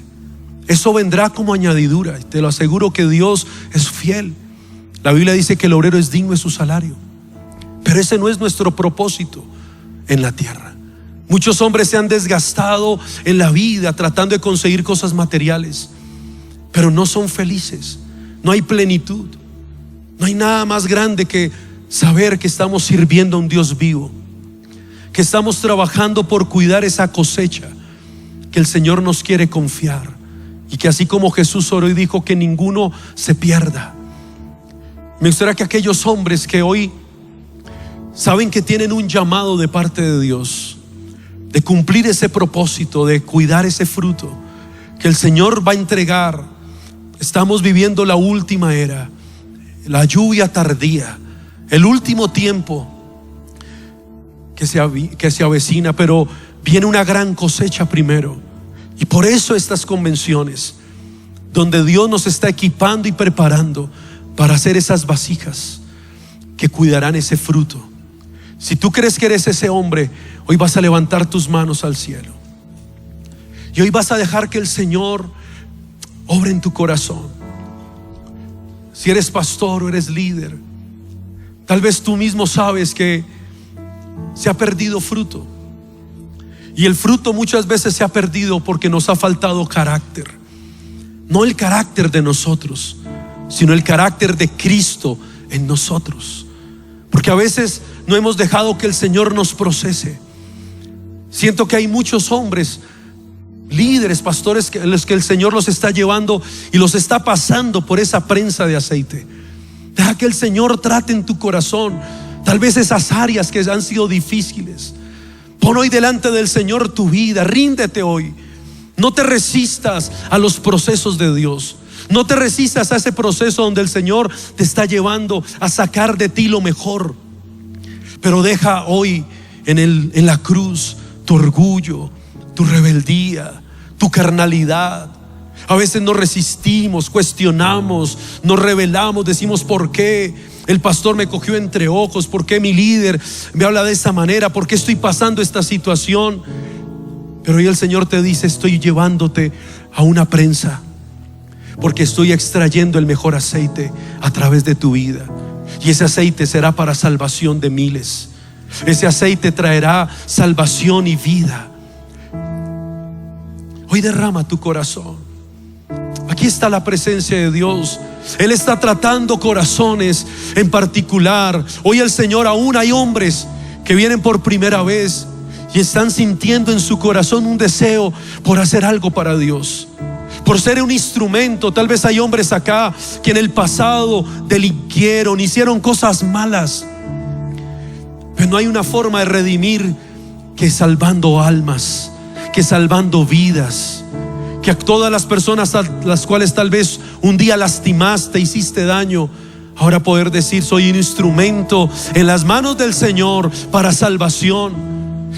Eso vendrá como añadidura, y te lo aseguro que Dios es fiel. La Biblia dice que el obrero es digno de su salario, pero ese no es nuestro propósito en la tierra. Muchos hombres se han desgastado en la vida tratando de conseguir cosas materiales, pero no son felices. No hay plenitud. No hay nada más grande que saber que estamos sirviendo a un Dios vivo, que estamos trabajando por cuidar esa cosecha que el Señor nos quiere confiar, y que así como Jesús oró y dijo que ninguno se pierda. Me gustaría que aquellos hombres que hoy saben que tienen un llamado de parte de Dios, de cumplir ese propósito, de cuidar ese fruto que el Señor va a entregar. Estamos viviendo la última era, la lluvia tardía, el último tiempo que se avecina, pero viene una gran cosecha primero. Y por eso estas convenciones, donde Dios nos está equipando y preparando para hacer esas vasijas que cuidarán ese fruto. Si tú crees que eres ese hombre, hoy vas a levantar tus manos al cielo y hoy vas a dejar que el Señor obre en tu corazón. Si eres pastor o eres líder, tal vez tú mismo sabes que se ha perdido fruto, y el fruto muchas veces se ha perdido porque nos ha faltado carácter. No el carácter de nosotros, sino el carácter de Cristo en nosotros, porque a veces no hemos dejado que el Señor nos procese. Siento que hay muchos hombres, líderes, pastores, que el Señor los está llevando y los está pasando por esa prensa de aceite. Deja que el Señor trate en tu corazón tal vez esas áreas que han sido difíciles. Pon hoy delante del Señor tu vida, ríndete hoy. No te resistas a los procesos de Dios. No te resistas a ese proceso donde el Señor te está llevando a sacar de ti lo mejor. Pero deja hoy en la cruz tu orgullo, tu rebeldía, tu carnalidad. A veces nos resistimos, cuestionamos, nos rebelamos, decimos: ¿por qué el pastor me cogió entre ojos? ¿Por qué mi líder me habla de esa manera? ¿Por qué estoy pasando esta situación? Pero hoy el Señor te dice: estoy llevándote a una prensa, porque estoy extrayendo el mejor aceite a través de tu vida. Y ese aceite será para salvación de miles. Ese aceite traerá salvación y vida. Hoy derrama tu corazón. Aquí está la presencia de Dios. Él está tratando corazones en particular. Hoy el Señor, aún hay hombres que vienen por primera vez y están sintiendo en su corazón un deseo por hacer algo para Dios, por ser un instrumento. Tal vez hay hombres acá que en el pasado delinquieron, hicieron cosas malas, pero no hay una forma de redimir que salvando almas, que salvando vidas, que a todas las personas a las cuales tal vez un día lastimaste, hiciste daño, ahora poder decir: soy un instrumento en las manos del Señor para salvación,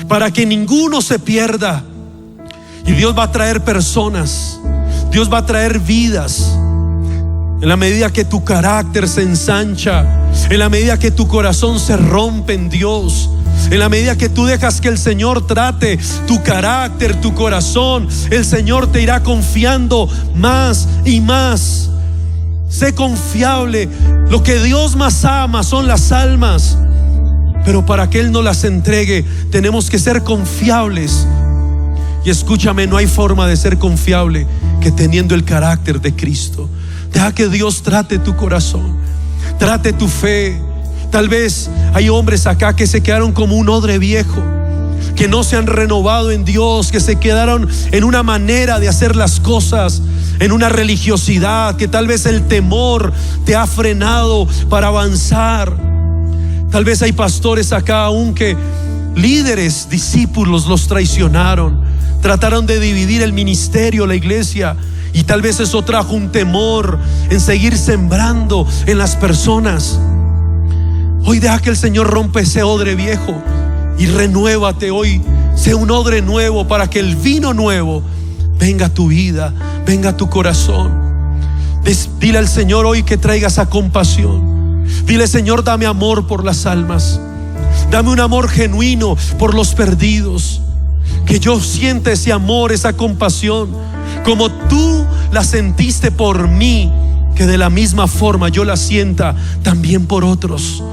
para que ninguno se pierda. Y Dios va a traer personas, Dios va a traer vidas, en la medida que tu carácter se ensancha, en la medida que tu corazón se rompe en Dios, en la medida que tú dejas que el Señor trate tu carácter, tu corazón, el Señor te irá confiando más y más. Sé confiable. Lo que Dios más ama son las almas, pero para que Él nos las entregue tenemos que ser confiables. Y escúchame, no hay forma de ser confiable que teniendo el carácter de Cristo. Deja que Dios trate tu corazón, trate tu fe. Tal vez hay hombres acá que se quedaron como un odre viejo, que no se han renovado en Dios, que se quedaron en una manera de hacer las cosas, en una religiosidad, que tal vez el temor te ha frenado para avanzar. Tal vez hay pastores acá aún que líderes, discípulos los traicionaron, trataron de dividir el ministerio, la iglesia, y tal vez eso trajo un temor en seguir sembrando en las personas. Hoy deja que el Señor rompa ese odre viejo y renuévate hoy. Sé un odre nuevo para que el vino nuevo venga a tu vida, venga a tu corazón. Dile al Señor hoy que traiga esa compasión. Dile: Señor, dame amor por las almas, dame un amor genuino por los perdidos. Que yo sienta ese amor, esa compasión, como tú la sentiste por mí, que de la misma forma yo la sienta también por otros.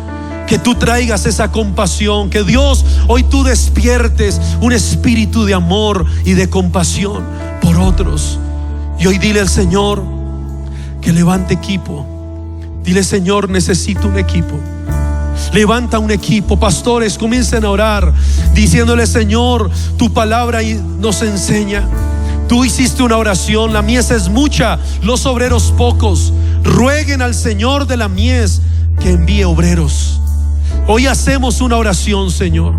Que tú traigas esa compasión, que Dios hoy tú despiertes un espíritu de amor y de compasión por otros. Y hoy dile al Señor que levante equipo. Dile: Señor, necesito un equipo. Levanta un equipo. Pastores, comiencen a orar diciéndole: Señor, tu palabra nos enseña. Tú hiciste una oración: la mies es mucha, los obreros pocos. Rueguen al Señor de la mies que envíe obreros. Hoy hacemos una oración, Señor.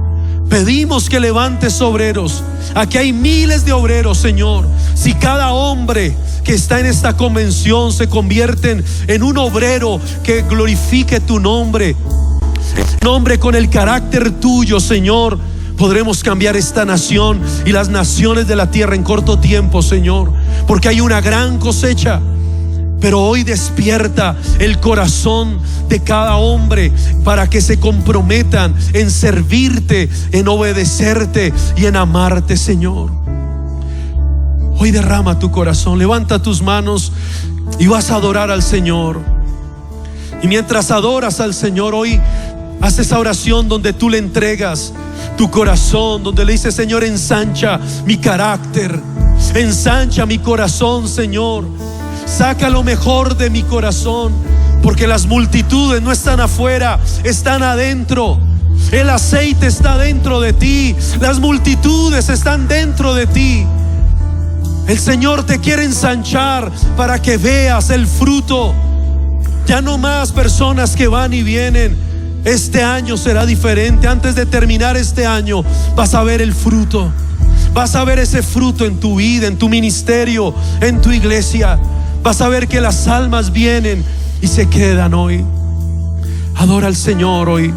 Pedimos que levantes obreros. Aquí hay miles de obreros, Señor. Si cada hombre que está en esta convención se convierten en un obrero que glorifique tu nombre, nombre con el carácter tuyo, Señor, podremos cambiar esta nación y las naciones de la tierra en corto tiempo, Señor, porque hay una gran cosecha. Pero hoy despierta el corazón de cada hombre para que se comprometan en servirte, en obedecerte y en amarte, Señor. Hoy derrama tu corazón, levanta tus manos y vas a adorar al Señor. Y mientras adoras al Señor, hoy haz esa oración donde tú le entregas tu corazón, donde le dices: Señor, ensancha mi carácter, ensancha mi corazón, Señor. Saca lo mejor de mi corazón, porque las multitudes no están afuera, están adentro. El aceite está dentro de ti, las multitudes están dentro de ti. El Señor te quiere ensanchar para que veas el fruto. Ya no más personas que van y vienen. Este año será diferente. Antes de terminar este año vas a ver el fruto. Vas a ver ese fruto en tu vida, en tu ministerio, en tu iglesia. Vas a ver que las almas vienen y se quedan hoy. Adora al Señor hoy.